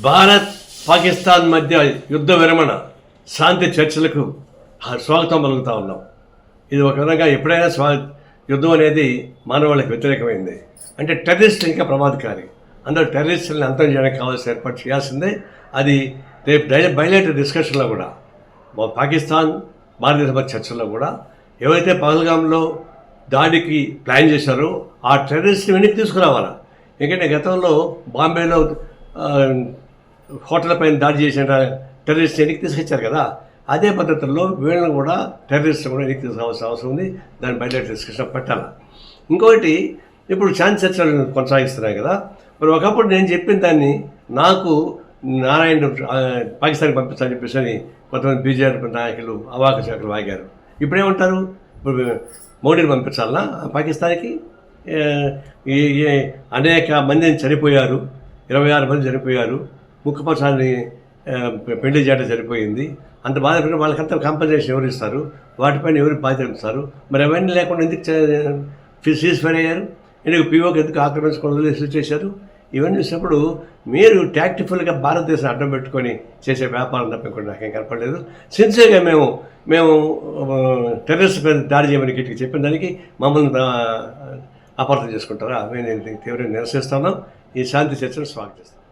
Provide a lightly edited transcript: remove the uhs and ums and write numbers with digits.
భారత్ పాకిస్తాన్ మధ్య యుద్ధ విరమణ శాంతి చర్చలకు స్వాగతం పలుకుతా ఉన్నాం. ఇది ఒక విధంగా ఎప్పుడైనా యుద్ధం అనేది మానవాళికి వ్యతిరేకమైంది. అంటే టెర్రరిస్టులు ఇంకా ప్రమాదకారి. అందరూ టెర్రరిస్టులను అంతం చేయడానికి కావాల్సిన ఏర్పాటు చేయాల్సిందే. అది రేపు బయలేటర్ డిస్కషన్లో కూడా పాకిస్తాన్ భారతదేశ మధ్య చర్చల్లో కూడా ఎవరైతే పహల్గామ్లో దాడికి ప్లాన్ చేశారో ఆ టెర్రరిస్ట్ని వెనక్కి తీసుకురావాలా. ఎందుకంటే గతంలో బాంబేలో హోటల్ పైన దాడి చేసిన టెర్రరిస్ట్ వెనక్కి తీసుకొచ్చారు కదా, అదే పద్ధతుల్లో వీళ్ళని కూడా టెర్రరిస్ట్ కూడా వెనక్కి తీసుకోవాల్సిన అవసరం ఉంది. దాన్ని బయట డిస్కషన్ పెట్టాలి. ఇంకొకటి, ఇప్పుడు శాంతి చర్చలు కొనసాగిస్తున్నాయి కదా, మరి ఒకప్పుడు నేను చెప్పిన దాన్ని నాకు నారాయణ పాకిస్తాన్కి పంపిస్తానని చెప్పేసి కొంతమంది బీజేపీ నాయకులు అవాక శాఖలు వాగారు. ఇప్పుడేమంటారు? ఇప్పుడు మోడీని పంపించాలన్నా పాకిస్తాన్కి? అనేక మందిని చనిపోయారు, 26 మంది చనిపోయారు, ముఖ్యపక్షాన్ని పెళ్లి చేయడం సరిపోయింది. అంత బాధపడిన వాళ్ళకంతా కాంపన్సేషన్ ఎవరు ఇస్తారు? వాటిపైన ఎవరు బాధ్యత ఇస్తారు? మరి అవన్నీ లేకుండా ఎందుకు సీజ్ ఫైర్ అయ్యారు? ఎందుకు పీఓకి ఎందుకు ఆక్రమించుకోవడం రిసీవ్ చేశారు? ఇవన్నీ చూసినప్పుడు మీరు ట్యాక్టిఫుల్గా భారతదేశం అడ్డం పెట్టుకొని చేసే వ్యాపారం తప్పకుండా నాకేం కనపడలేదు. సిన్సియర్గా మేము టెర్రరిస్ట్ పైన దాడి చేయమని గట్టిగా చెప్పిన దానికి మమ్మల్ని అపార్థం చేసుకుంటారా? నేను తీవ్రంగా నిరసిస్తున్నాం. ఈ శాంతి చర్చను స్వాగతిస్తాను.